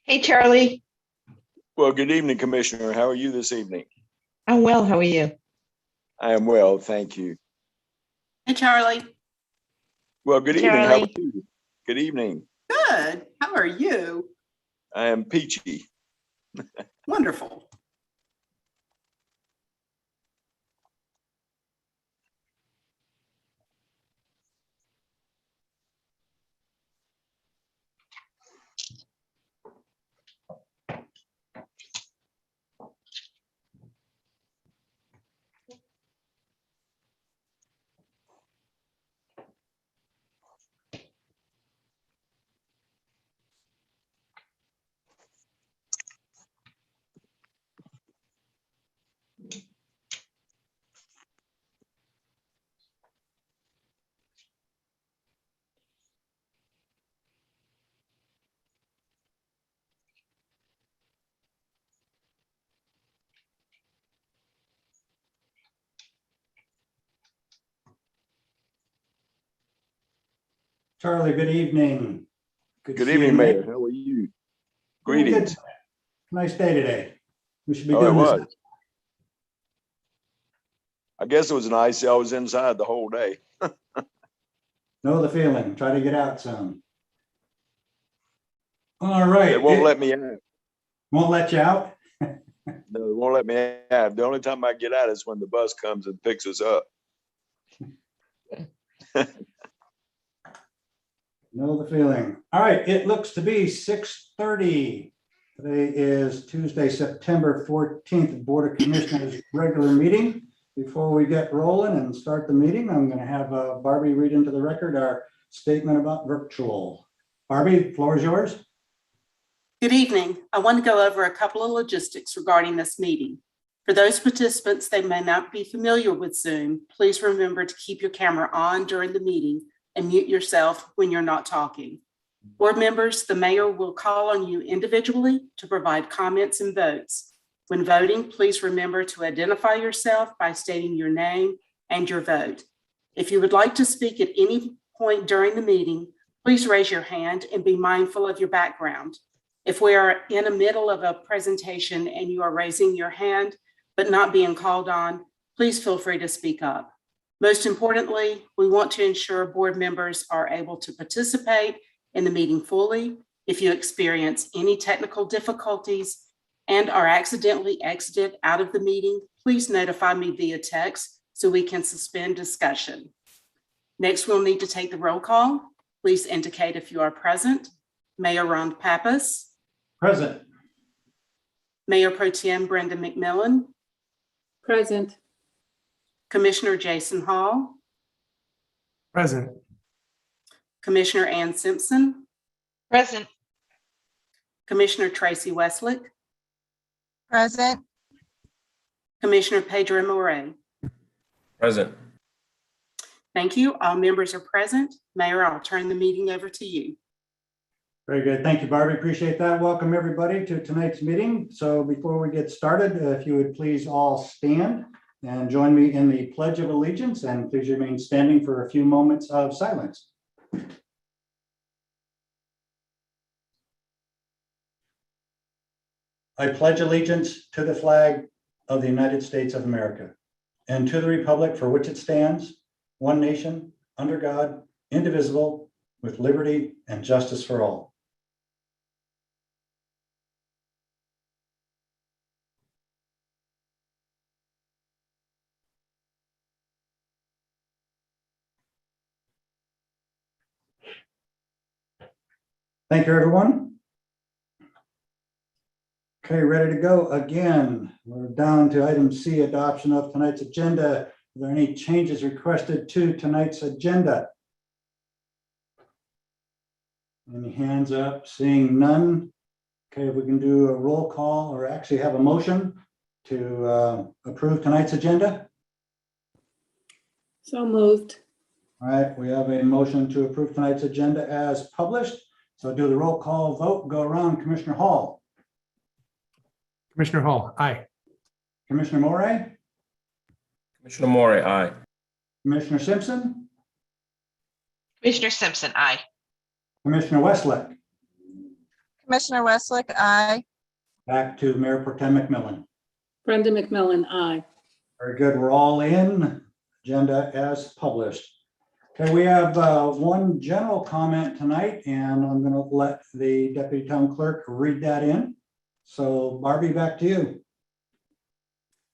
Hey, Charlie. Well, good evening, Commissioner. How are you this evening? I'm well. How are you? I am well, thank you. Hey, Charlie. Well, good Hey, evening. How Charlie. are you? Good evening. Good. How are you? I am peachy. Wonderful. Charlie, good evening. Good to see evening, you, Mayor. mate. How are you? Doing good. Greetings. Nice day today. We should be Oh, it doing this. was. I guess it was nice. I was inside the whole day. Know the feeling. Try to get out soon. All right. They won't let me out. Won't let you out? No, they won't let me out. The only time I get out is when the bus comes and picks us up. Know the feeling. All right. It looks to be 6:30. Today is Tuesday, September 14th, Board of Commissioners regular meeting. Before we get rolling and start the meeting, I'm going to have Barbie read into the record our statement about virtual. Barbie, the floor is yours. Good evening. I want to go over a couple of logistics regarding this meeting. For those participants that may not be familiar with Zoom, please remember to keep your camera on during the meeting and mute yourself when you're not talking. Board members, the mayor will call on you individually to provide comments and votes. When voting, please remember to identify yourself by stating your name and your vote. If you would like to speak at any point during the meeting, please raise your hand and be mindful of your background. If we are in the middle of a presentation and you are raising your hand but not being called on, please feel free to speak up. Most importantly, we want to ensure board members are able to participate in the meeting fully. If you experience any technical difficulties and are accidentally exited out of the meeting, please notify me via text so we can suspend discussion. Next, we'll need to take the roll call. Please indicate if you are present. Mayor Ron Pappas. Present. Mayor Pro Tem Brenda McMillan. Present. Commissioner Jason Hall. Present. Commissioner Ann Simpson. Present. Commissioner Tracy Westlick. Present. Commissioner Pedro Moret. Present. Thank you. All members are present. Mayor, I'll turn the meeting over to you. Very good. Thank you, Barbie. Appreciate that. Welcome, everybody, to tonight's meeting. So before we get started, if you would please all stand and join me in the Pledge of Allegiance, and please remain standing for a few moments of silence. I pledge allegiance to the flag of the United States of America and to the republic for which it stands, one nation, under God, indivisible, with liberty and justice for all. Thank you, everyone. Okay, ready to go again. We're down to item C, adoption of tonight's agenda. Are there any changes requested to tonight's agenda? Any hands up? Seeing none. Okay, we can do a roll call or actually have a motion to approve tonight's agenda. So moved. All right, we have a motion to approve tonight's agenda as published. So do the roll call vote, go around. Commissioner Hall. Commissioner Hall, aye. Commissioner Moray. Commissioner Moore, aye. Commissioner Simpson. Commissioner Simpson, aye. Commissioner Westlick. Commissioner Westlake, aye. Back to Mayor Pro Tem McMillan. Brenda McMillan, aye. Very good. We're all in. Agenda as published. Okay, we have one general comment tonight, and I'm going to let the Deputy Town Clerk read that in. So Barbie, back to you.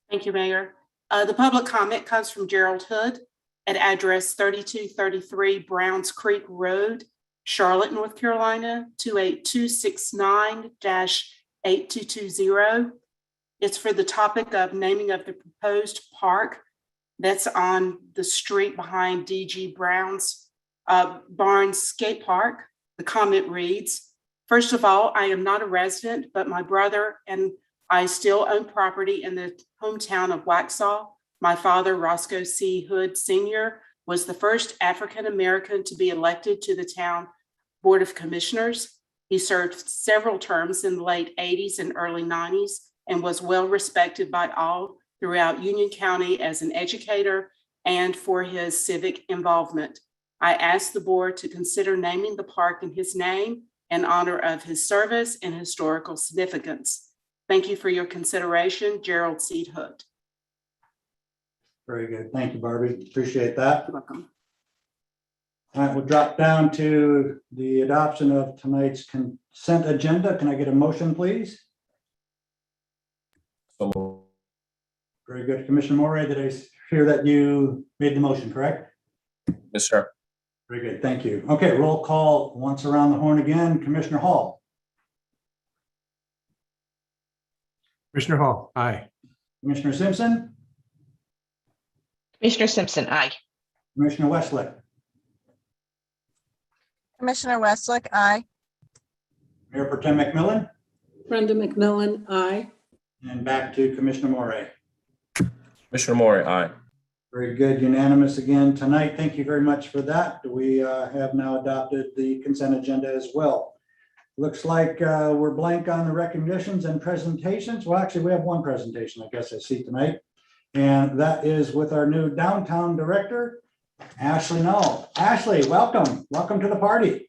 Thank you, Mayor. The public comment comes from Gerald Hood at address 3233 Browns Creek Road, Charlotte, North Carolina, 28269-8220. It's for the topic of naming of the proposed park that's on the street behind DG Brown's Barnes Skate Park. The comment reads, first of all, I am not a resident, but my brother and I still own property in the hometown of Waxhaw. My father, Roscoe C. Hood Sr., was the first African-American to be elected to the town Board of Commissioners. He served several terms in the late 80s and early 90s and was well respected by all throughout Union County as an educator and for his civic involvement. I asked the board to consider naming the park in his name in honor of his service and historical significance. Thank you for your consideration, Gerald C. Hood. Very good. Thank you, Barbie. Appreciate that. You're welcome. All right, we'll drop down to the adoption of tonight's consent agenda. Can I get a motion, please? So moved. Very good. Commissioner Morey, did I hear that you made the motion, correct? Yes, sir. Very good. Thank you. Okay, roll call once around the horn again. Commissioner Hall. Commissioner Hall, aye. Commissioner Simpson. Commissioner Simpson, aye. Commissioner Westlake. Commissioner Westlake, aye. Mayor Pro Tem McMillan. Brenda McMillan, aye. And back to Commissioner Morey. Commissioner Morey, aye. Very good. Unanimous again tonight. Thank you very much for that. We have now adopted the consent agenda as well. Looks like we're blank on the recognitions and presentations. Well, actually, we have one presentation, I guess I see tonight. And that is with our new downtown director, Ashley Null. Ashley, welcome. Welcome to the party.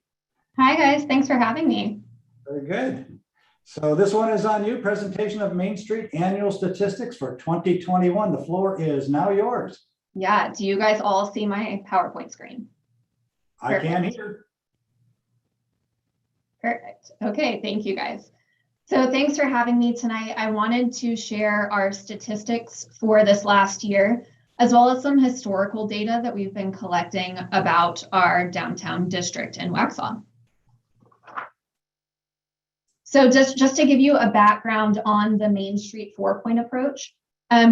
Hi, guys. Thanks for having me. Very good. So this one is on you. Presentation of Main Street annual statistics for 2021. The floor is now yours. Yeah. Do you guys all see my PowerPoint screen? I can Perfect. hear. Perfect. Okay. Thank you, guys. So thanks for having me tonight. I wanted to share our statistics for this last year, as well as some historical data that we've been collecting about our downtown district in Waxhaw. So just to give you a background on the Main Street 4-point approach,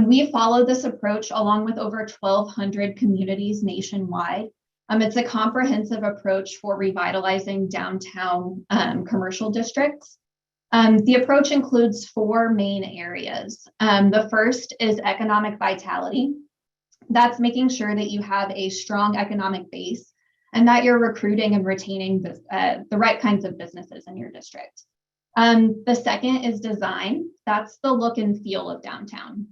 we follow this approach along with over 1,200 communities nationwide. It's a comprehensive approach for revitalizing downtown commercial districts. The approach includes 4 main areas. The first is economic vitality. That's making sure that you have a strong economic base and that you're recruiting and retaining the right kinds of businesses in your district. The second is design. That's the look and feel of downtown.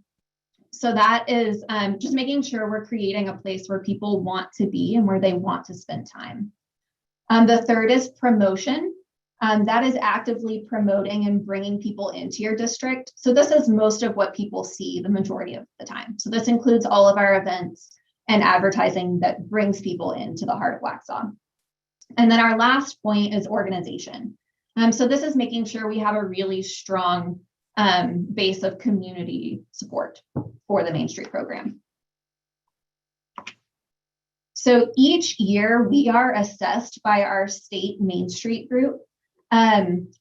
So that is just making sure we're creating a place where people want to be and where they want to spend time. The third is promotion. That is actively promoting and bringing people into your district. So this is most of what people see the majority of the time. So this includes all of our events and advertising that brings people into the heart of Waxhaw. And then our last point is organization. So this is making sure we have a really strong base of community support for the Main Street program. So each year we are assessed by our state Main Street group.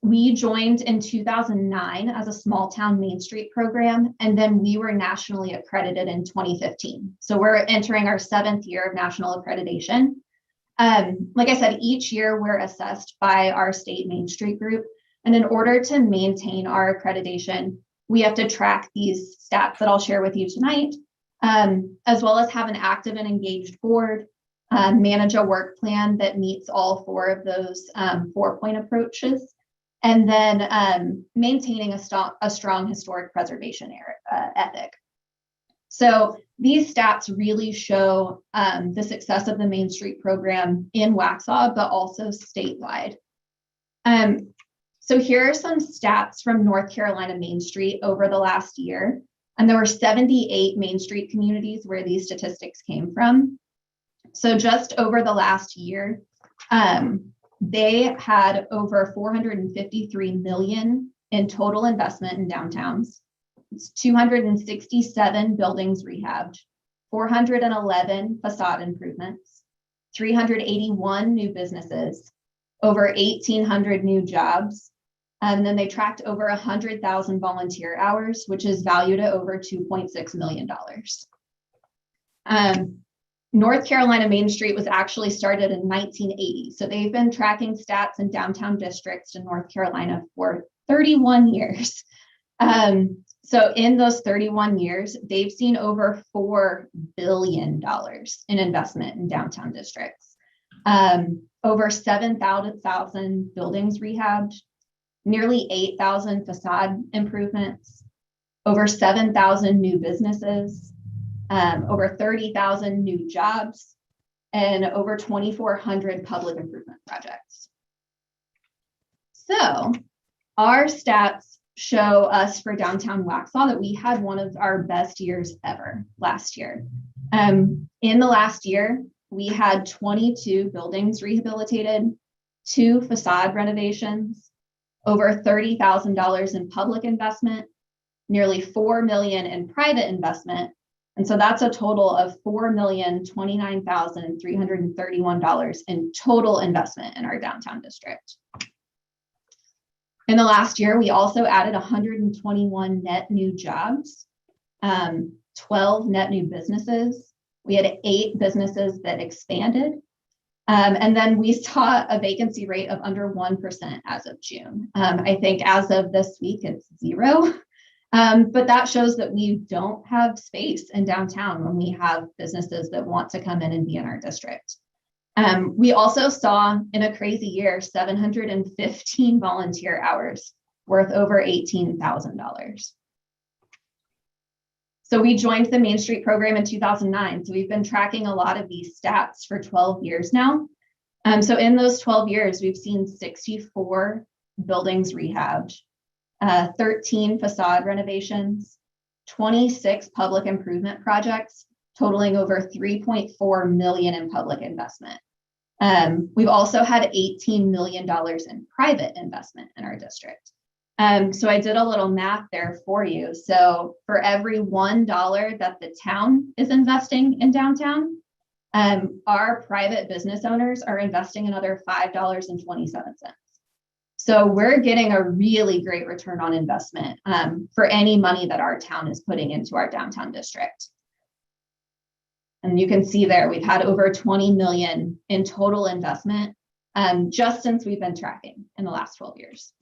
We joined in 2009 as a small town Main Street program, and then we were nationally accredited in 2015. So we're entering our 7th year of national accreditation. Like I said, each year we're assessed by our state Main Street group. And in order to maintain our accreditation, we have to track these stats that I'll share with you tonight, as well as have an active and engaged board, manage a work plan that meets all 4 of those 4-point approaches, and then maintaining a strong historic preservation ethic. So these stats really show the success of the Main Street program in Waxhaw, but also statewide. So here are some stats from North Carolina Main Street over the last year. And there were 78 Main Street communities where these statistics came from. So just over the last year, they had over 453 million in total investment in downtowns. It's 267 buildings rehabbed, 411 facade improvements, 381 new businesses, over 1,800 new jobs. And then they tracked over 100,000 volunteer hours, which is valued at over $2.6 million. North Carolina Main Street was actually started in 1980. So they've been tracking stats in downtown districts in North Carolina for 31 years. So in those 31 years, they've seen over $4 billion in investment in downtown districts. Over 7,000 buildings rehabbed, nearly 8,000 facade improvements, over 7,000 new businesses, over 30,000 new jobs, and over 2,400 public improvement projects. So our stats show us for downtown Waxhaw that we had one of our best years ever last year. In the last year, we had 22 buildings rehabilitated, 2 facade renovations, over $30,000 in public investment, nearly $4 million in private investment. And so that's a total of $4,029,331 in total investment in our downtown district. In the last year, we also added 121 net new jobs, 12 net new businesses. We had 8 businesses that expanded. And then we saw a vacancy rate of under 1% as of June. I think as of this week, it's 0. But that shows that we don't have space in downtown when we have businesses that want to come in and be in our district. We also saw in a crazy year, 715 volunteer hours worth over $18,000. So we joined the Main Street program in 2009. So we've been tracking a lot of these stats for 12 years now. So in those 12 years, we've seen 64 buildings rehabbed, 13 facade renovations, 26 public improvement projects, totaling over $3.4 million in public investment. We've also had $18 million in private investment in our district. So I did a little math there for you. So for every $1 that the town is investing in downtown, our private business owners are investing another $5.27. So we're getting a really great return on investment for any money that our town is putting into our downtown district. And you can see there, we've had over 20 million in total investment just since we've been tracking in the last 12 years.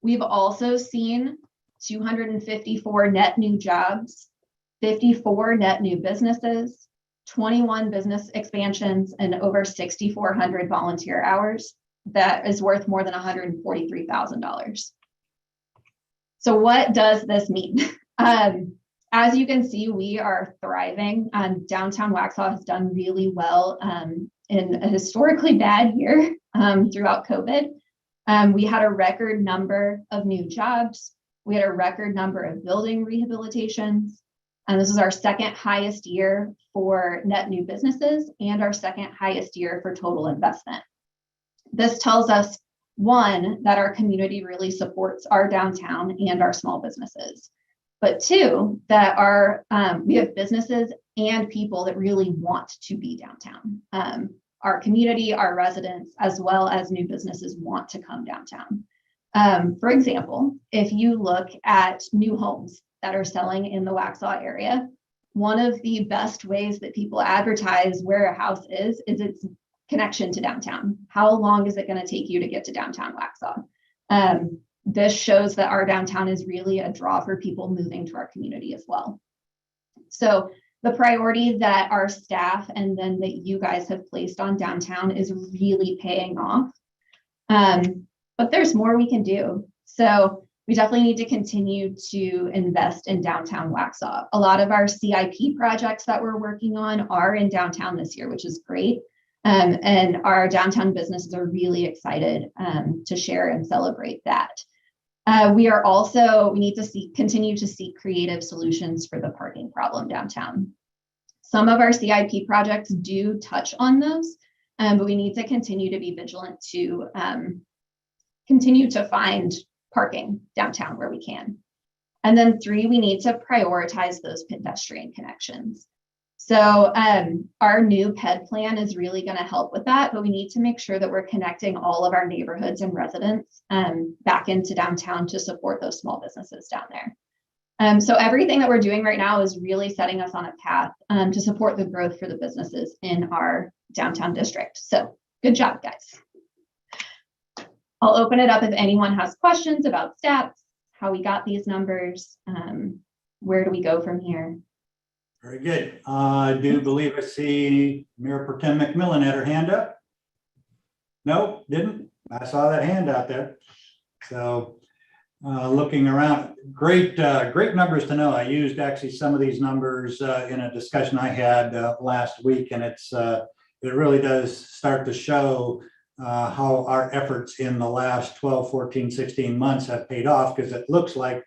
We've also seen 254 net new jobs, 54 net new businesses, 21 business expansions, and over 6,400 volunteer hours. That is worth more than $143,000. So what does this mean? As you can see, we are thriving. Downtown Waxhaw has done really well in a historically bad year throughout COVID. We had a record number of new jobs. We had a record number of building rehabilitations. And this is our second highest year for net new businesses and our second highest year for total investment. This tells us, one, that our community really supports our downtown and our small businesses. But 2, that we have businesses and people that really want to be downtown. Our community, our residents, as well as new businesses want to come downtown. For example, if you look at new homes that are selling in the Waxhaw area, one of the best ways that people advertise where a house is its connection to downtown. How long is it going to take you to get to downtown Waxhaw? This shows that our downtown is really a draw for people moving to our community as well. So the priority that our staff and then that you guys have placed on downtown is really paying off. But there's more we can do. So we definitely need to continue to invest in downtown Waxhaw. A lot of our CIP projects that we're working on are in downtown this year, which is great. And our downtown businesses are really excited to share and celebrate that. We need to continue to seek creative solutions for the parking problem downtown. Some of our CIP projects do touch on those, but we need to continue to be vigilant to continue to find parking downtown where we can. And then 3, we need to prioritize those pedestrian connections. So our new PED plan is really going to help with that, but we need to make sure that we're connecting all of our neighborhoods and residents back into downtown to support those small businesses down there. So everything that we're doing right now is really setting us on a path to support the growth for the businesses in our downtown district. So good job, guys. I'll open it up if anyone has questions about stats, how we got these numbers, where do we go from here? Very good. I do believe I see Mayor Pro Tem McMillan had her hand up. No, didn't. I saw that hand out there. So looking around, great numbers to know. I used actually some of these numbers in a discussion I had last week, and it really does start to show how our efforts in the last 12, 14, 16 months have paid off, because it looks like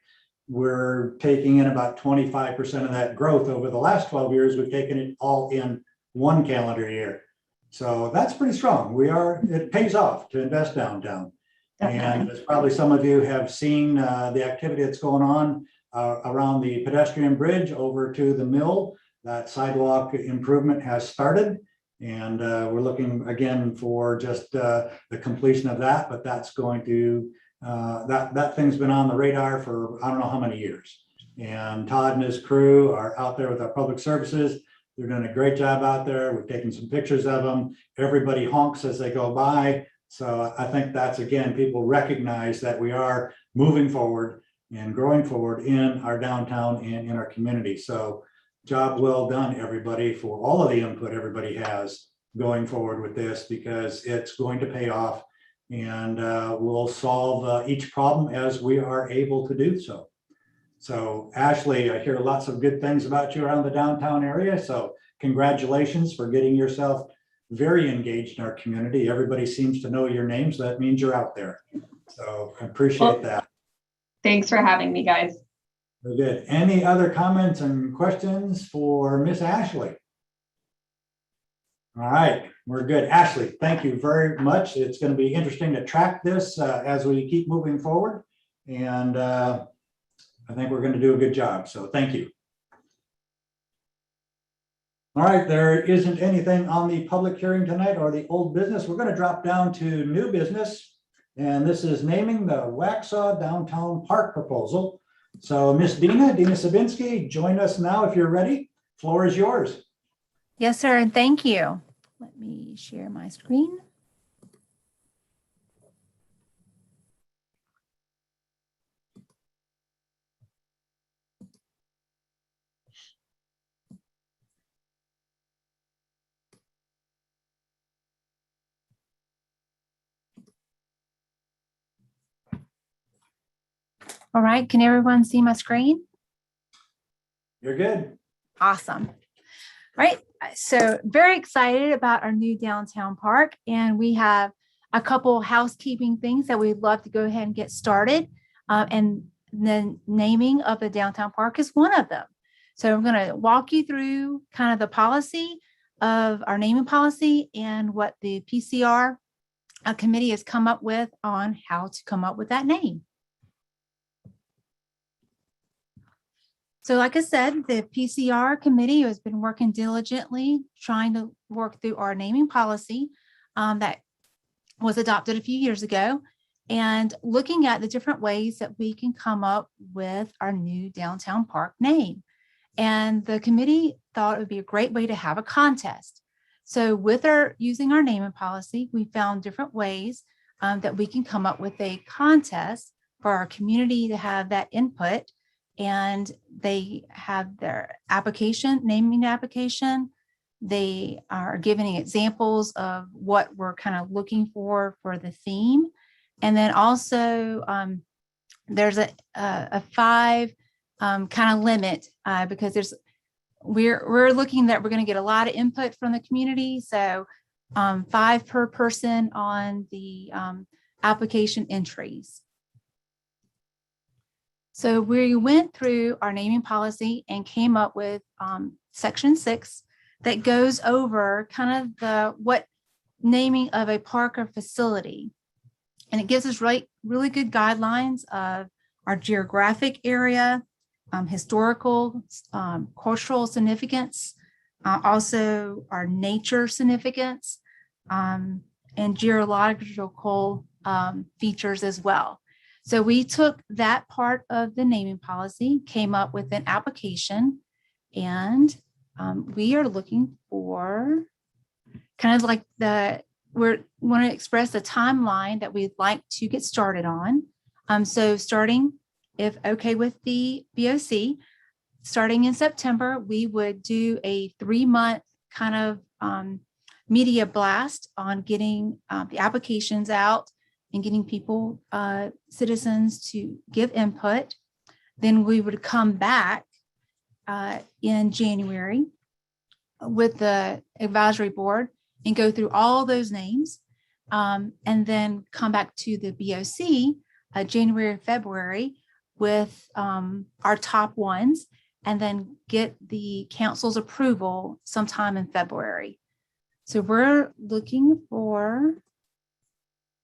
we're taking in about 25% of that growth over the last 12 years. We've taken it all in one calendar year. So that's pretty strong. It pays off to invest downtown. And as probably some of you have seen the activity that's going on around the pedestrian bridge over to the mill, that sidewalk improvement has started. And we're looking again for just the completion of that, but that's going to, that thing's been on the radar for I don't know how many years. And Todd and his crew are out there with our public services. They're doing a great job out there. We're taking some pictures of them. Everybody honks as they go by. So I think that's, again, people recognize that we are moving forward and growing forward in our downtown and in our community. So job well done, everybody, for all of the input everybody has going forward with this, because it's going to pay off, and we'll solve each problem as we are able to do so. So Ashley, I hear lots of good things about you around the downtown area. So congratulations for getting yourself very engaged in our community. Everybody seems to know your name, so that means you're out there. So I appreciate that. Thanks for having me, guys. Very good. Any other comments and questions for Miss Ashley? All right, we're good. Ashley, thank you very much. It's going to be interesting to track this as we keep moving forward. And I think we're going to do a good job. So thank you. All right, there isn't anything on the public hearing tonight or the old business. We're going to drop down to new business. And this is naming the Waxhaw Downtown Park proposal. So Miss Dina Sabinski, join us now if you're ready. Floor is yours. Yes, sir, and thank you. Let me share my screen. All right, can everyone see my screen? You're good. Awesome. All right, so very excited about our new downtown park, and we have a couple housekeeping things that we'd love to go ahead and get started. And the naming of the downtown park is one of them. So I'm going to walk you through kind of the policy of our naming policy and what the PCR committee has come up with on how to come up with that name. So like I said, the PCR committee has been working diligently trying to work through our naming policy that was adopted a few years ago, and looking at the different ways that we can come up with our new downtown park name. And the committee thought it would be a great way to have a contest. So with using our naming policy, we found different ways that we can come up with a contest for our community to have that input. And they have their application, naming application. They are giving examples of what we're kind of looking for the theme. And then also there's a 5 kind of limit because we're looking that we're going to get a lot of input from the community. So 5 per person on the application entries. So we went through our naming policy and came up with section 6 that goes over kind of what naming of a park or facility. And it gives us really good guidelines of our geographic area, historical, cultural significance, also our nature significance, and geological features as well. So we took that part of the naming policy, came up with an application, and we are looking for kind of like we want to express the timeline that we'd like to get started on. So starting, if okay with the BOC, starting in September, we would do a 3-month kind of media blast on getting the applications out and getting people, citizens to give input. Then we would come back in January with the advisory board and go through all those names, and then come back to the BOC January, February with our top ones, and then get the council's approval sometime in February. So we're looking for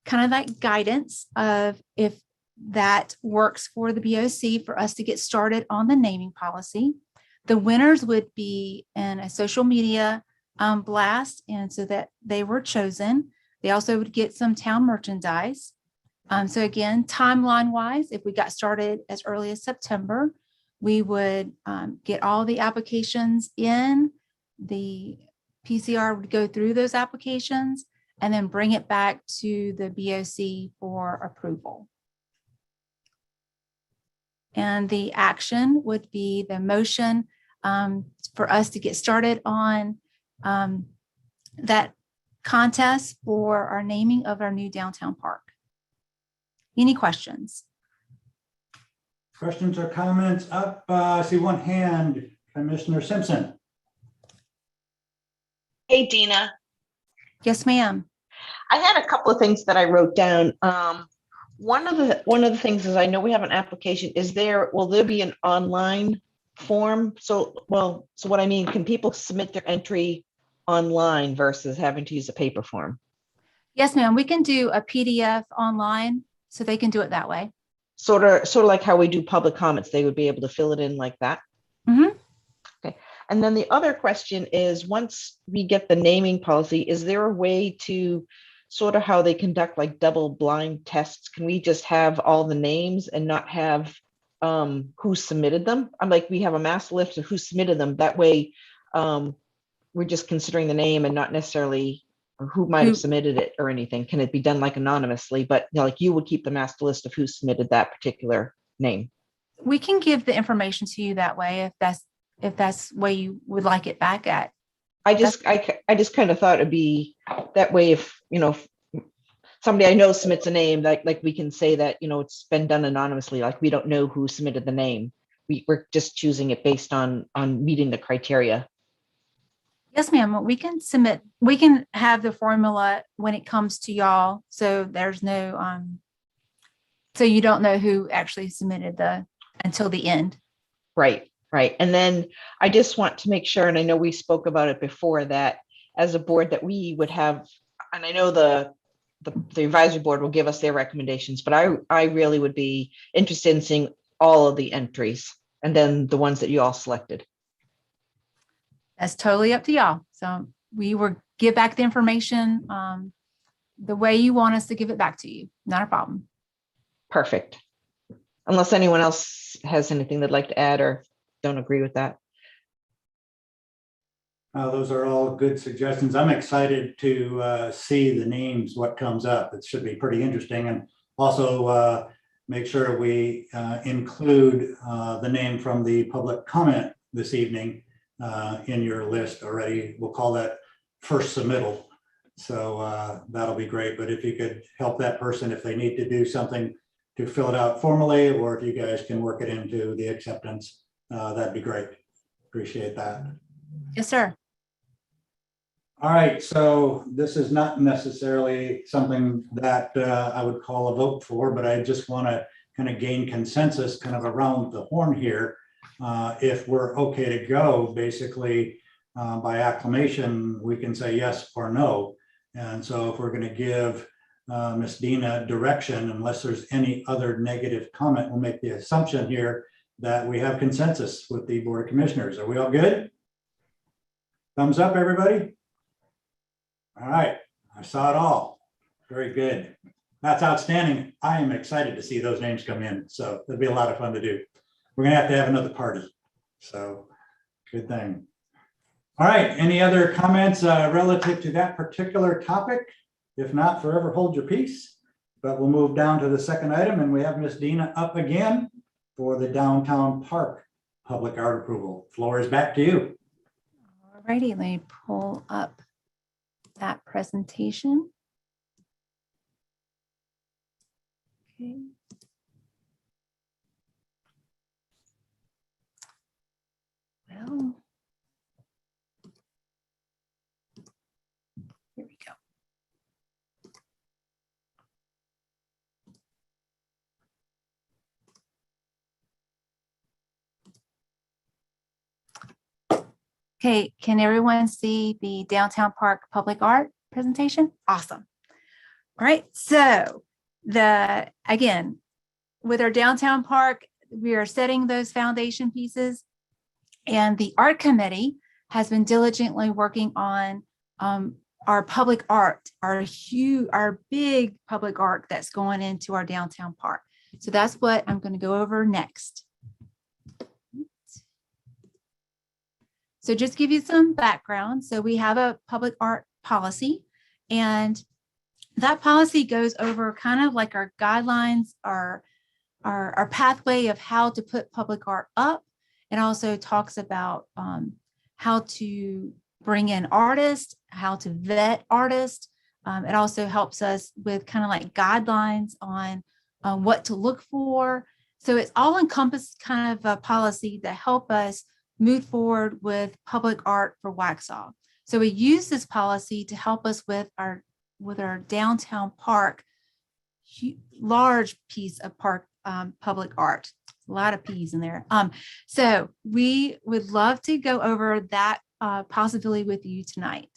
kind of that guidance of if that works for the BOC for us to get started on the naming policy. The winners would be in a social media blast, and so that they were chosen. They also would get some town merchandise. So again, timeline wise, if we got started as early as September, we would get all the applications in. The PCR would go through those applications and then bring it back to the BOC for approval. And the action would be the motion for us to get started on that contest for our naming of our new downtown park. Any questions? Questions or comments up? I see one hand, Commissioner Simpson. Hey, Dina. Yes, ma'am. I had a couple of things that I wrote down. One of the things is I know we have an application. Will there be an online form? So what I mean, can people submit their entry online versus having to use a paper form? Yes, ma'am. We can do a PDF online, so they can do it that way. Sort of like how we do public comments, they would be able to fill it in like that. Mm-hmm. Okay. And then the other question is, once we get the naming policy, is there a way to sort of how they conduct like double blind tests? Can we just have all the names and not have who submitted them? I'm like, we have a mass list of who submitted them. That way we're just considering the name and not necessarily who might have submitted it or anything. Can it be done like anonymously, but like you would keep the master list of who submitted that particular name? We can give the information to you that way if that's where you would like it back at. I just kind of thought it'd be that way. If somebody I know submits a name, like we can say that it's been done anonymously, like we don't know who submitted the name. We're just choosing it based on meeting the criteria. Yes, ma'am. We can have the formula when it comes to y'all. So there's no, so you don't know who actually submitted until the end. Right. And then I just want to make sure, and I know we spoke about it before, that as a board that we would have, and I know the advisory board will give us their recommendations, but I really would be interested in seeing all of the entries and then the ones that you all selected. That's totally up to y'all. So we will give back the information the way you want us to give it back to you. Not a problem. Perfect. Unless anyone else has anything they'd like to add or don't agree with that. Those are all good suggestions. I'm excited to see the names, what comes up. It should be pretty interesting. And also make sure we include the name from the public comment this evening in your list already. We'll call that first submittal. So that'll be great. But if you could help that person, if they need to do something to fill it out formally, or if you guys can work it into the acceptance, that'd be great. Appreciate that. Yes, sir. All right, so this is not necessarily something that I would call a vote for, but I just want to kind of gain consensus kind of around the horn here. If we're okay to go, basically by acclamation, we can say yes or no. And so if we're going to give Ms. Dina direction, unless there's any other negative comment, we'll make the assumption here that we have consensus with the Board of Commissioners. Are we all good? Thumbs up, everybody? All right, I saw it all. Very good. That's outstanding. I am excited to see those names come in. So it'll be a lot of fun to do. We're gonna have to have another party. So good thing. All right, any other comments relative to that particular topic? If not, forever hold your peace. But we'll move down to the second item, and we have Ms. Dina up again for the downtown park public art approval. Floor is back to you. All righty, let me pull up that presentation. Okay. Well, here we go. Okay, can everyone see the downtown park public art presentation? Awesome. All right, so again, with our downtown park, we are setting those foundation pieces, and the art committee has been diligently working on our public art, our big public art that's going into our downtown park. So that's what I'm going to go over next. So just give you some background. So we have a public art policy, and that policy goes over kind of like our guidelines, our pathway of how to put public art up. It also talks about how to bring in artists, how to vet artists. It also helps us with kind of like guidelines on what to look for. So it's all encompassed kind of a policy to help us move forward with public art for Waxhaw. So we use this policy to help us with our downtown park, large piece of park public art. A lot of P's in there. So we would love to go over that possibility with you tonight.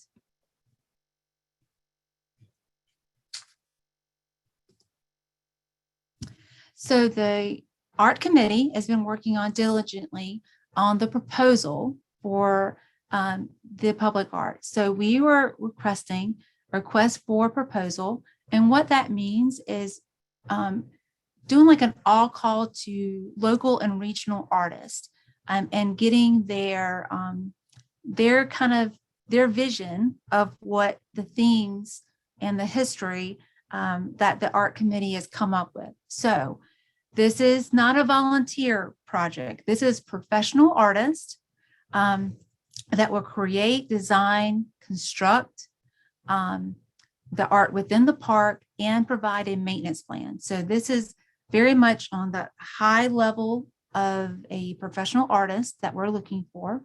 So the art committee has been working on diligently on the proposal for the public art. So we were requesting a request for proposal. And what that means is doing like an all call to local and regional artists and getting their vision of what the themes and the history that the art committee has come up with. So this is not a volunteer project. This is professional artists that will create, design, construct the art within the park and provide a maintenance plan. So this is very much on the high level of a professional artist that we're looking for.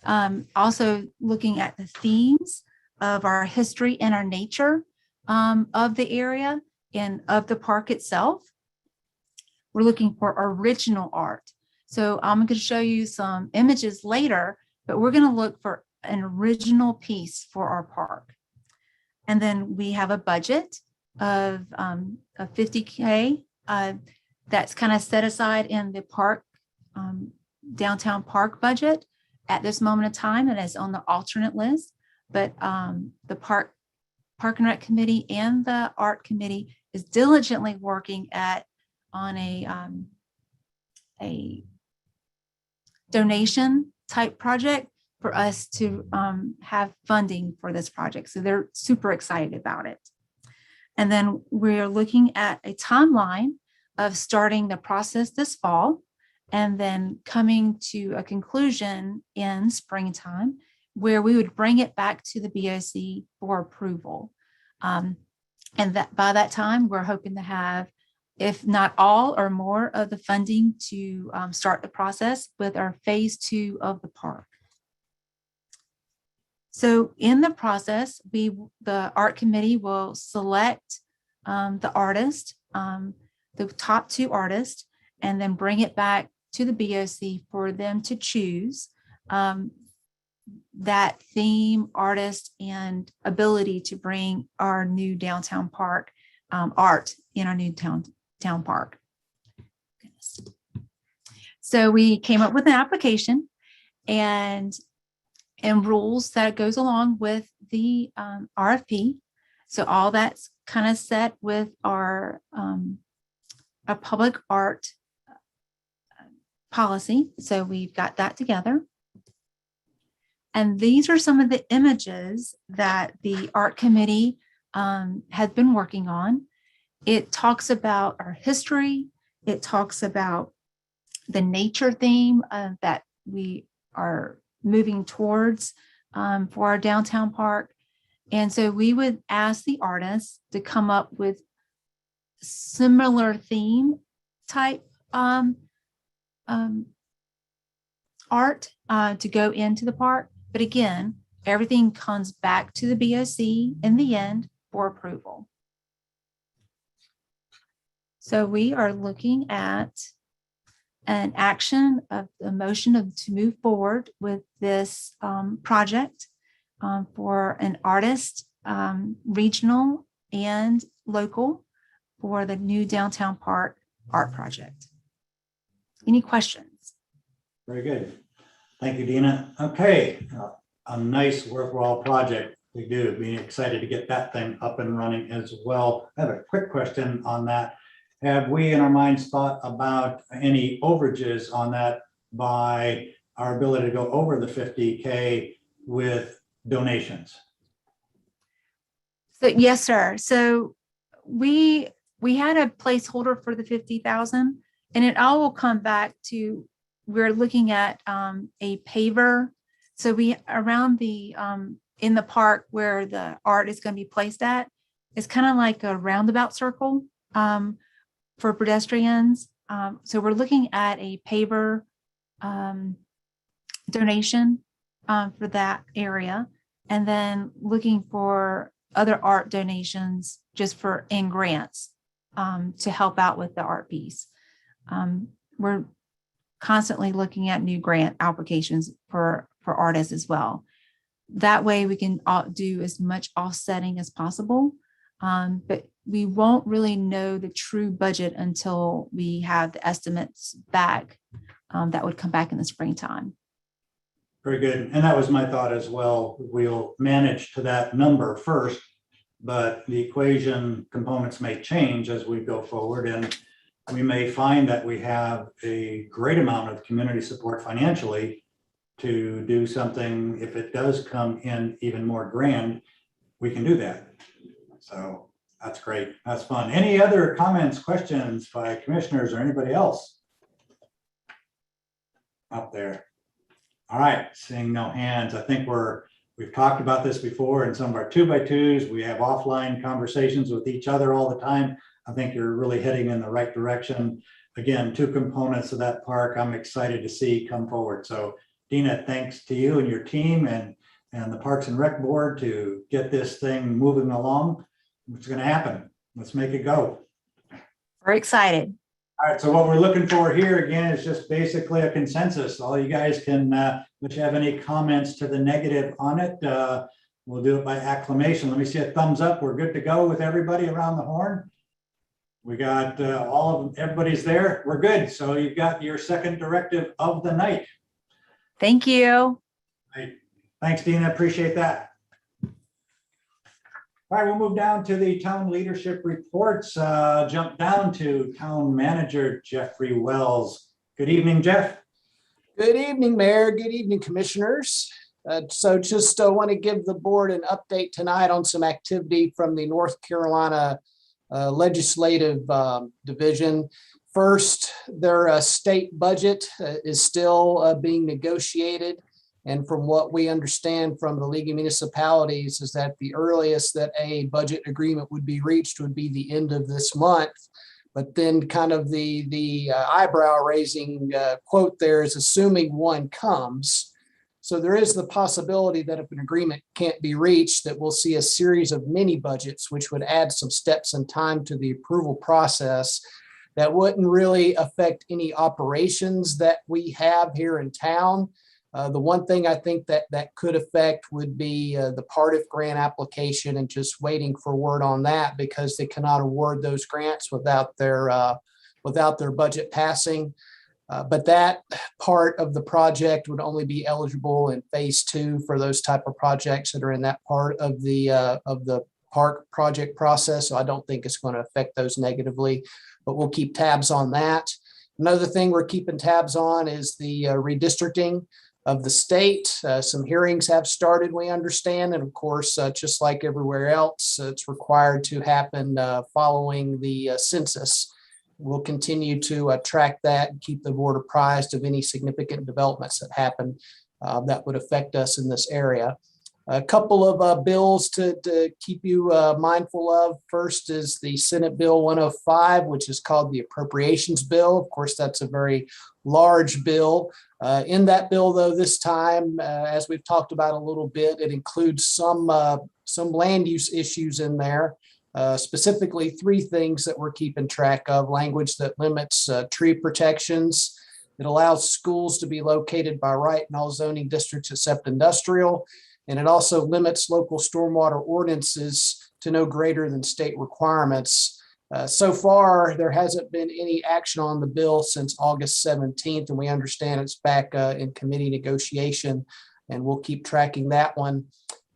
Also looking at the themes of our history and our nature of the area and of the park itself. We're looking for original art. So I'm going to show you some images later, but we're going to look for an original piece for our park. And then we have a budget of $50K that's kind of set aside in the park, downtown park budget at this moment of time, and is on the alternate list. But the Park and Rec Committee and the Art Committee is diligently working on a donation type project for us to have funding for this project. So they're super excited about it. And then we're looking at a timeline of starting the process this fall and then coming to a conclusion in springtime where we would bring it back to the BOC for approval. And that by that time, we're hoping to have, if not all or more of the funding to start the process with our phase 2 of the park. So in the process, the art committee will select the artist, the top 2 artists, and then bring it back to the BOC for them to choose that theme, artist, and ability to bring our new downtown park art in our new town park. Goodness. So we came up with an application and rules that goes along with the RFP. So all that's kind of set with our a public art policy. So we've got that together. And these are some of the images that the art committee has been working on. It talks about our history. It talks about the nature theme that we are moving towards for our downtown park. And so we would ask the artists to come up with similar theme type art to go into the park. But again, everything comes back to the BOC in the end for approval. So we are looking at an action of the motion to move forward with this project for an artist, regional and local, for the new downtown park art project. Any questions? Very good. Thank you, Dina. Okay, a nice worthwhile project. We do, being excited to get that thing up and running as well. I have a quick question on that. Have we in our minds thought about any overages on that by our ability to go over the 50K with donations? So yes, sir. So we had a placeholder for the 50,000, and it all will come back to, we're looking at a paver. So we around the in the park where the art is going to be placed at, it's kind of like a roundabout circle for pedestrians. So we're looking at a paver donation for that area, and then looking for other art donations just for in grants to help out with the art piece. We're constantly looking at new grant applications for artists as well. That way we can do as much offsetting as possible. But we won't really know the true budget until we have the estimates back that would come back in the springtime. Very good. And that was my thought as well. We'll manage to that number first, but the equation components may change as we go forward. And we may find that we have a great amount of community support financially to do something. If it does come in even more grand, we can do that. So that's great. That's fun. Any other comments, questions by commissioners or anybody else up there? All right, seeing no hands. I think we've talked about this before in some of our 2x2s. We have offline conversations with each other all the time. I think you're really heading in the right direction. Again, 2 components of that park I'm excited to see come forward. So Dina, thanks to you and your team and the Parks and Rec Board to get this thing moving along. What's going to happen? Let's make it go. We're excited. All right, so what we're looking for here again is just basically a consensus. All you guys can, if you have any comments to the negative on it, we'll do it by acclamation. Let me see a thumbs up. We're good to go with everybody around the horn. We got all of them, everybody's there. We're good. So you've got your second directive of the night. Thank you. Right. Thanks, Dina. Appreciate that. All right, we'll move down to the town leadership reports. Jump down to Town Manager Jeffrey Wells. Good evening, Jeff. Good evening, Mayor. Good evening, Commissioners. So just want to give the board an update tonight on some activity from the North Carolina Legislative Division. First, their state budget is still being negotiated. And from what we understand from the League of Municipalities is that the earliest that a budget agreement would be reached would be the end of this month. But then kind of the eyebrow raising quote there is assuming one comes. So there is the possibility that if an agreement can't be reached, that we'll see a series of mini budgets, which would add some steps in time to the approval process that wouldn't really affect any operations that we have here in town. The one thing I think that could affect would be the PARTIF grant application, and just waiting for word on that, because they cannot award those grants without their budget passing. But that part of the project would only be eligible in phase 2 for those type of projects that are in that part of the park project process. So I don't think it's going to affect those negatively, but we'll keep tabs on that. Another thing we're keeping tabs on is the redistricting of the state. Some hearings have started, we understand. And of course, just like everywhere else, it's required to happen following the census. We'll continue to track that and keep the board apprised of any significant developments that happen that would affect us in this area. A couple of bills to keep you mindful of. First is the Senate Bill 105, which is called the Appropriations Bill. Of course, that's a very large bill. In that bill, though, this time, as we've talked about a little bit, it includes some land use issues in there. Specifically 3 things that we're keeping track of: language that limits tree protections. It allows schools to be located by right in all zoning districts except industrial. And it also limits local stormwater ordinances to no greater than state requirements. So far, there hasn't been any action on the bill since August 17th, and we understand it's back in committee negotiation, and we'll keep tracking that one.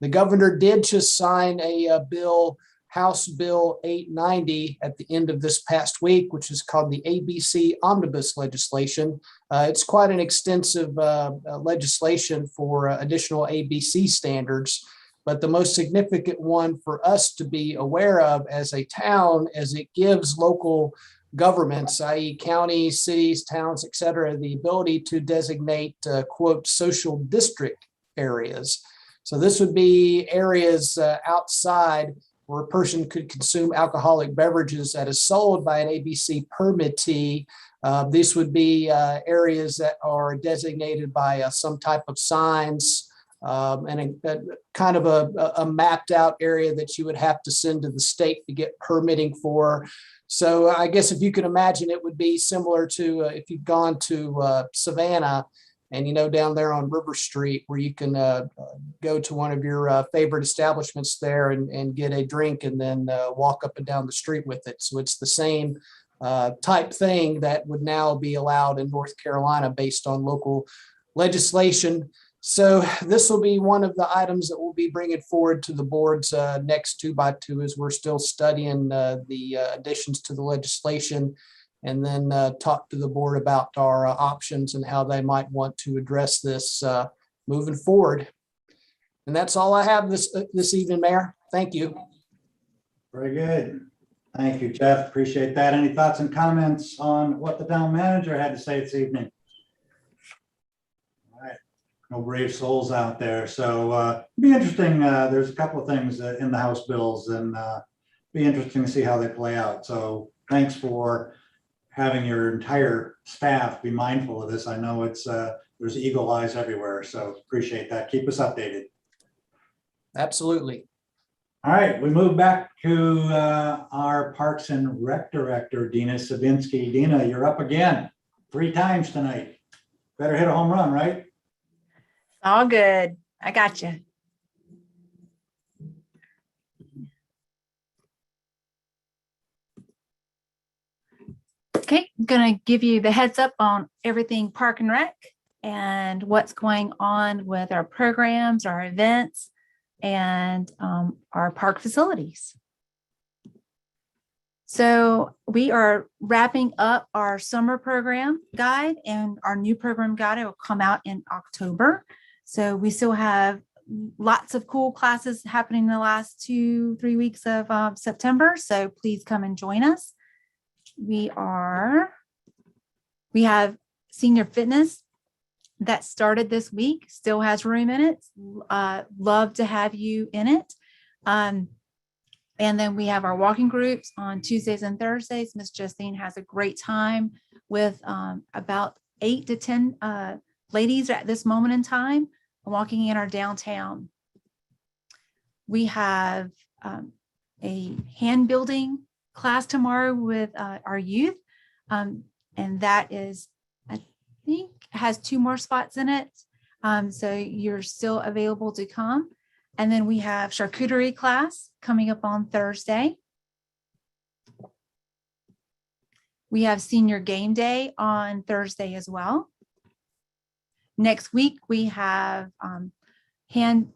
The governor did just sign a bill, House Bill 890, at the end of this past week, which is called the ABC Omnibus legislation. It's quite an extensive legislation for additional ABC standards, but the most significant one for us to be aware of as a town, as it gives local governments, i.e. counties, cities, towns, et cetera, the ability to designate, quote, social district areas. So this would be areas outside where a person could consume alcoholic beverages that is sold by an ABC permittee. These would be areas that are designated by some type of signs, and a kind of a mapped out area that you would have to send to the state to get permitting for. So I guess if you can imagine, it would be similar to if you've gone to Savannah, and down there on River Street, where you can go to one of your favorite establishments there and get a drink, and then walk up and down the street with it. So it's the same type thing that would now be allowed in North Carolina based on local legislation. So this will be one of the items that we'll be bringing forward to the board's next 2x2, as we're still studying the additions to the legislation, and then talk to the board about our options and how they might want to address this moving forward. And that's all I have this evening, Mayor. Thank you. Very good. Thank you, Jeff. Appreciate that. Any thoughts and comments on what the town manager had to say this evening? All right. No brave souls out there. So it'll be interesting. There's a couple of things in the House bills, and be interesting to see how they play out. So thanks for having your entire staff be mindful of this. I know it's there's eagle eyes everywhere, so appreciate that. Keep us updated. Absolutely. All right, we move back to our Parks and Rec Director, Dina Sabinsky. Dina, you're up again 3 times tonight. Better hit a home run, right? All good. I got you. Okay, I'm going to give you the heads up on everything Park and Rec and what's going on with our programs, our events, and our park facilities. So we are wrapping up our summer program guide, and our new program guide will come out in October. So we still have lots of cool classes happening in the last 2-3 weeks of September. So please come and join us. We have senior fitness that started this week, still has room in it. Love to have you in it. And then we have our walking groups on Tuesdays and Thursdays. Miss Justine has a great time with about 8 to 10 ladies at this moment in time. walking in our downtown. We have a hand building class tomorrow with our youth. And that is, I think, has 2 more spots in it. So you're still available to come. And then we have charcuterie class coming up on Thursday. We have senior game day on Thursday as well. Next week, we have hand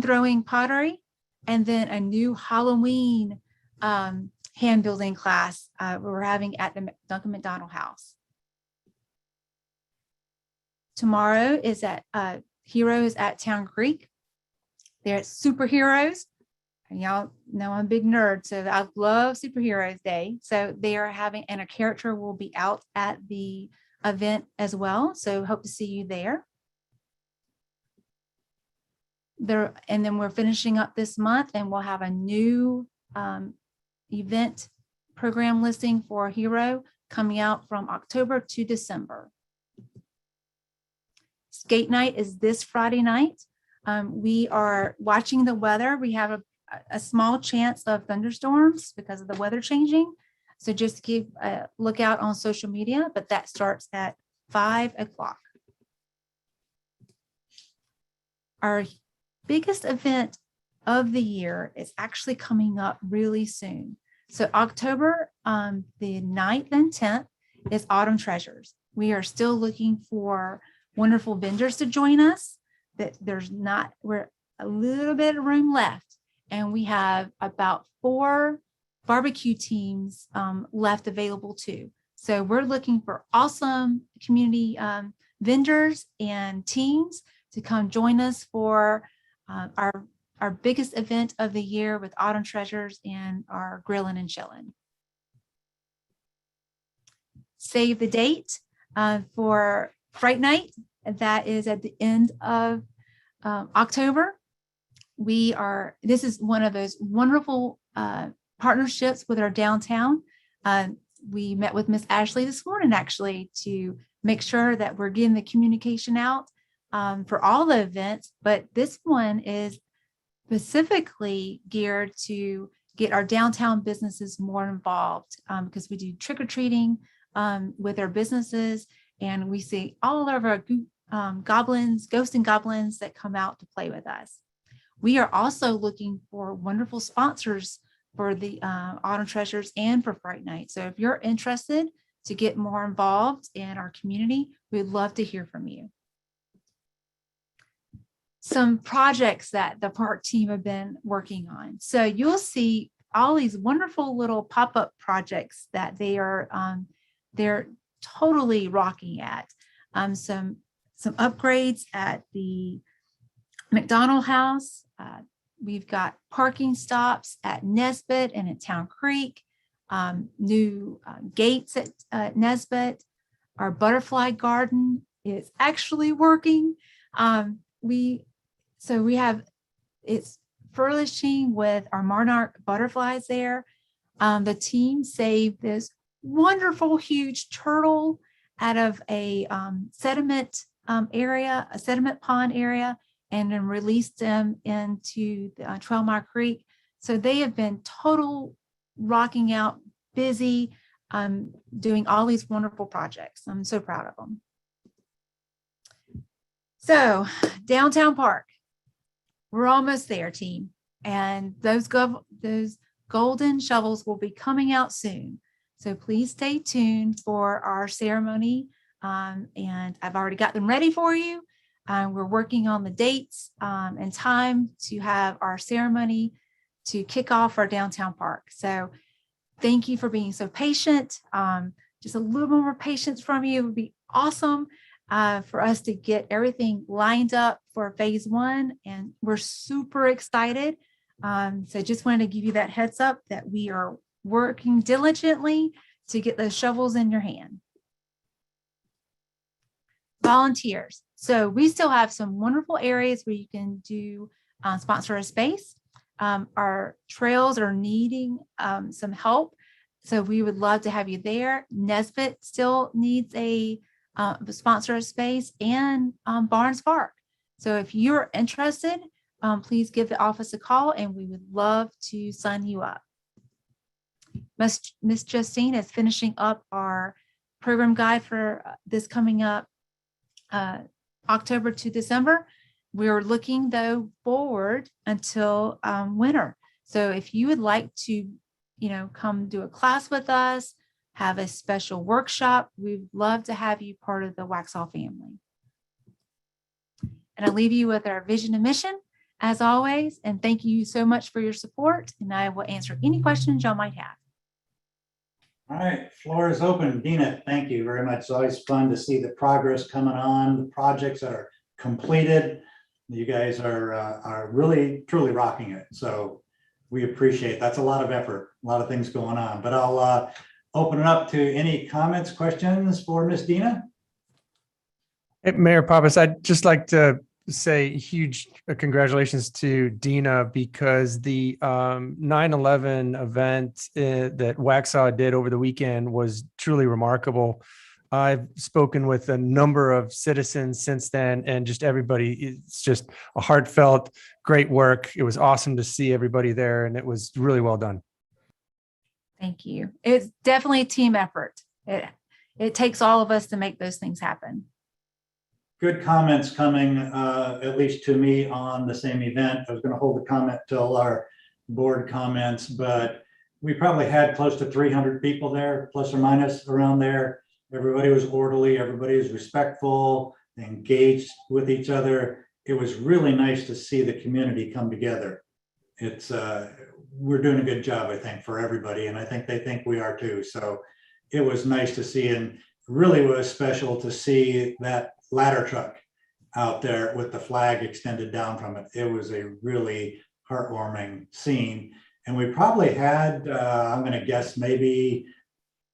throwing pottery, and then a new Halloween hand building class we're having at the Duncan McDonald House. Tomorrow is at Heroes at Town Creek. They're at Superheroes. And y'all know I'm a big nerd, so I love Superheroes Day. So they are having, and a character will be out at the event as well. So hope to see you there. And then we're finishing up this month, and we'll have a new event program listing for Hero coming out from October to December. Skate night is this Friday night. We are watching the weather. We have a small chance of thunderstorms because of the weather changing. So just keep a lookout on social media, but that starts at 5 o'clock. Our biggest event of the year is actually coming up really soon. So October the 9th and 10th is Autumn Treasures. We are still looking for wonderful vendors to join us. We're a little bit of room left, and we have about 4 barbecue teams left available too. So we're looking for awesome community vendors and teams to come join us for our biggest event of the year with Autumn Treasures and our grilling and chilling. Save the date for Fright Night. That is at the end of October. This is one of those wonderful partnerships with our downtown. We met with Miss Ashley this morning actually to make sure that we're getting the communication out for all the events, but this one is specifically geared to get our downtown businesses more involved because we do trick-or-treating with our businesses, and we see all of our goblins, ghosts and goblins that come out to play with us. We are also looking for wonderful sponsors for the Autumn Treasures and for Fright Night. So if you're interested to get more involved in our community, we'd love to hear from you. Some projects that the park team have been working on. So you'll see all these wonderful little pop-up projects that they're totally rocking at. Some upgrades at the McDonald House. We've got parking stops at Nesbitt and at Town Creek, new gates at Nesbitt. Our butterfly garden is actually working. It's flourishing with our monarch butterflies there. The team saved this wonderful huge turtle out of a sediment area, a sediment pond area, and then released them into the 12 Mile Creek. So they have been total rocking out, busy, doing all these wonderful projects. I'm so proud of them. So downtown park, we're almost there, team. And those golden shovels will be coming out soon. So please stay tuned for our ceremony. And I've already got them ready for you. We're working on the dates and time to have our ceremony to kick off our downtown park. So thank you for being so patient. Just a little more patience from you would be awesome for us to get everything lined up for phase 1. And we're super excited. So just wanted to give you that heads up that we are working diligently to get those shovels in your hand. Volunteers. So we still have some wonderful areas where you can do sponsor a space. Our trails are needing some help. So we would love to have you there. Nesbitt still needs a sponsor a space, and Barnes Park. So if you're interested, please give the office a call and we would love to sign you up. Miss Justine is finishing up our program guide for this coming up October to December. We're looking though forward until winter. So if you would like to, come do a class with us, have a special workshop, we'd love to have you part of the Waxhaw family. And I'll leave you with our vision and mission as always. And thank you so much for your support. And I will answer any questions y'all might have. All right, floor is open. Dina, thank you very much. It's always fun to see the progress coming on, the projects that are completed. You guys are really, truly rocking it. So we appreciate it. That's a lot of effort, a lot of things going on. But I'll open it up to any comments, questions for Miss Dina. Hey, Mayor Pappas, I'd just like to say huge congratulations to Dina, because the 9/11 event that Waxhaw did over the weekend was truly remarkable. I've spoken with a number of citizens since then, and just everybody, it's just a heartfelt, great work. It was awesome to see everybody there, and it was really well done. Thank you. It's definitely a team effort. It takes all of us to make those things happen. Good comments coming, at least to me, on the same event. I was going to hold the comment till our board comments, but we probably had close to 300 people there, plus or minus around there. Everybody was orderly, everybody was respectful, engaged with each other. It was really nice to see the community come together. It's we're doing a good job, I think, for everybody, and I think they think we are too. So it was nice to see, and really was special to see that ladder truck out there with the flag extended down from it. It was a really heartwarming scene. And we probably had, I'm going to guess, maybe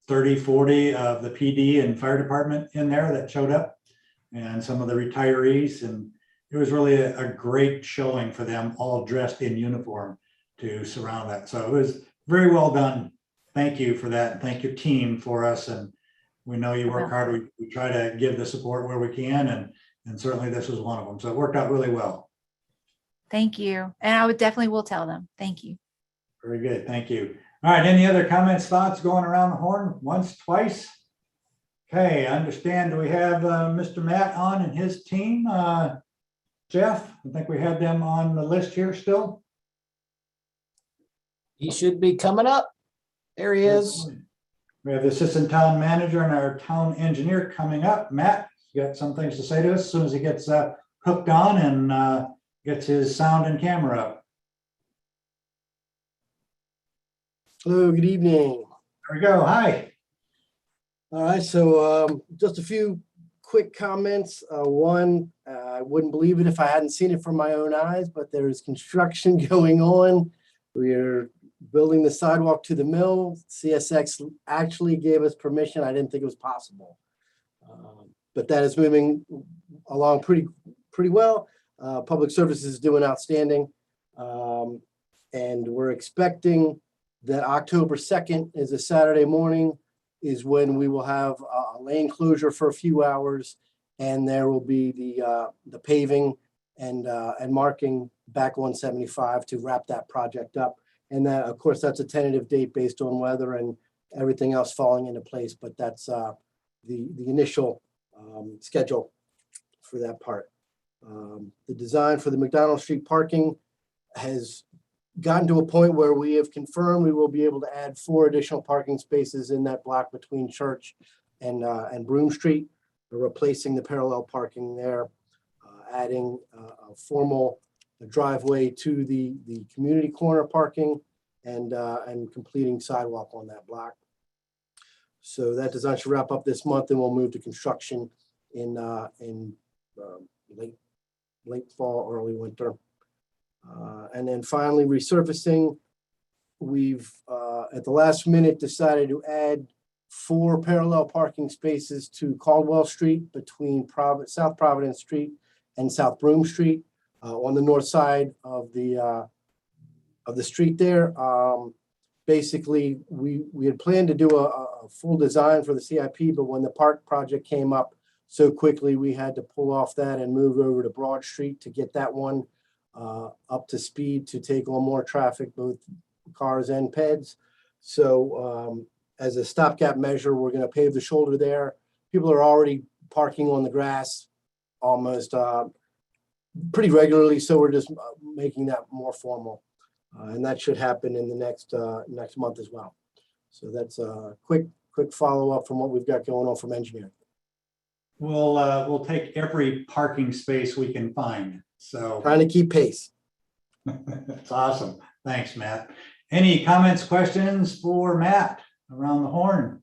30, 40 of the PD and fire department in there that showed up, and some of the retirees. And it was really a great showing for them, all dressed in uniform, to surround that. So it was very well done. Thank you for that. And thank your team for us. And we know you work hard. We try to give the support where we can, and certainly this was one of them. So it worked out really well. Thank you. And I would definitely will tell them. Thank you. Very good. Thank you. All right. Any other comments, thoughts going around the horn? Once, twice? Okay. I understand we have Mr. Matt on and his team. Jeff, I think we had them on the list here still. He should be coming up. There he is. We have the assistant town manager and our town engineer coming up. Matt, you got some things to say to us as soon as he gets hooked on and gets his sound and camera up. Hello, good evening. There we go. Hi. All right, so just a few quick comments. One, I wouldn't believe it if I hadn't seen it from my own eyes, but there's construction going on. We're building the sidewalk to the mill. CSX actually gave us permission. I didn't think it was possible. But that is moving along pretty well. Public Services is doing outstanding. And we're expecting that October 2nd is a Saturday morning, is when we will have a lane closure for a few hours, and there will be the paving and marking back 175 to wrap that project up. And that, of course, that's a tentative date based on weather and everything else falling into place. But that's the initial schedule for that part. The design for the McDonald Street parking has gotten to a point where we have confirmed we will be able to add 4 additional parking spaces in that block between Church and Broome Street, replacing the parallel parking there, adding a formal driveway to the community corner parking, and completing sidewalk on that block. So that design should wrap up this month, and we'll move to construction in late fall, early winter. And then finally, resurfacing. We've at the last minute decided to add 4 parallel parking spaces to Caldwell Street between South Providence Street and South Broome Street on the north side of the street there. Basically, we had planned to do a full design for the CIP, but when the park project came up, so quickly, we had to pull off that and move over to Broad Street to get that one up to speed to take on more traffic, both cars and peds. So as a stopgap measure, we're going to pave the shoulder there. People are already parking on the grass almost pretty regularly, so we're just making that more formal. And that should happen in the next month as well. So that's a quick follow-up from what we've got going on from engineering. We'll take every parking space we can find. So Trying to keep pace. that's awesome. Thanks, Matt. Any comments, questions for Matt around the horn?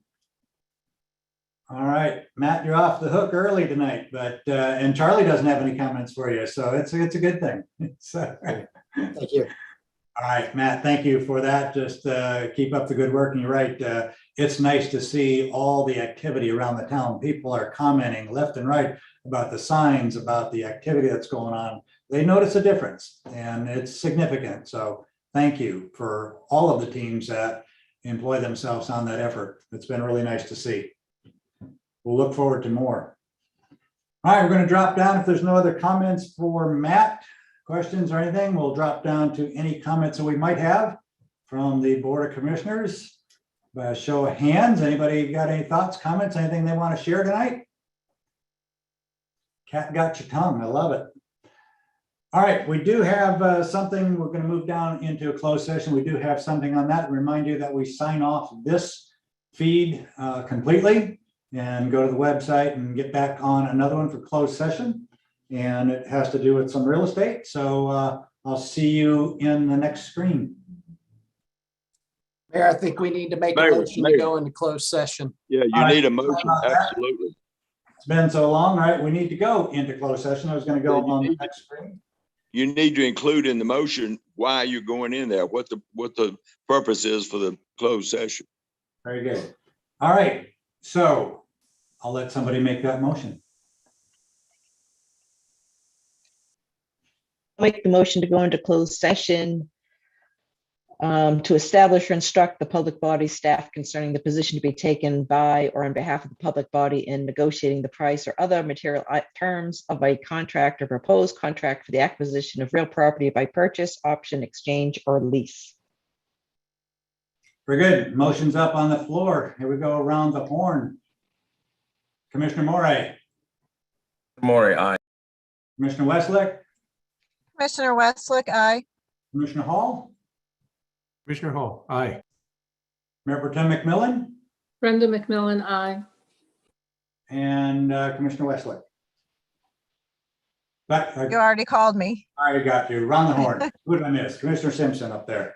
All right, Matt, you're off the hook early tonight, but and Charlie doesn't have any comments for you, so it's a good thing. Thank you. All right, Matt, thank you for that. Just keep up the good work. And you're right, it's nice to see all the activity around the town. People are commenting left and right about the signs, about the activity that's going on. They notice a difference and it's significant. So thank you for all of the teams that employ themselves on that effort. It's been really nice to see. We'll look forward to more. All right, we're going to drop down. If there's no other comments for Matt, questions or anything, we'll drop down to any comments that we might have from the Board of Commissioners. By a show of hands, anybody got any thoughts, comments, anything they want to share tonight? Cat got your tongue, I love it. All right, we do have something, we're going to move down into a closed session. We do have something on that. Remind you that we sign off this feed completely and go to the website and get back on another one for closed session. And it has to do with some real estate. So I'll see you in the next screen. Mayor, I think we need to make a motion to go into closed session. Yeah, you need a motion, absolutely. It's been so long, right? We need to go into closed session. I was going to go on the next screen. You need to include in the motion why you're going in there, what the purpose is for the closed session. Very good. All right, so I'll let somebody make that motion. Make the motion to go into closed session to establish or instruct the public body staff concerning the position to be taken by or on behalf of the public body in negotiating the price or other material terms of a contract or proposed contract for the acquisition of real property by purchase, option, exchange, or lease. Very good. Motion's up on the floor. Here we go around the horn. Commissioner Morey. Morey, aye. Commissioner Westlake. Commissioner Westlake, aye. Commissioner Hall. Commissioner Hall, aye. Mayor Pro Tem McMillan. Brenda McMillan, aye. And Commissioner Westlake. But You already called me. I got you. Round the horn. Who did I miss? Commissioner Simpson up there.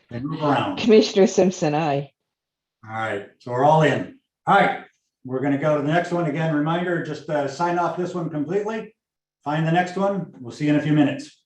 And move around. Commissioner Simpson, aye. All right, so we're all in. All right, we're going to go to the next one. Again, reminder, just sign off this one completely. Find the next one. We'll see you in a few minutes.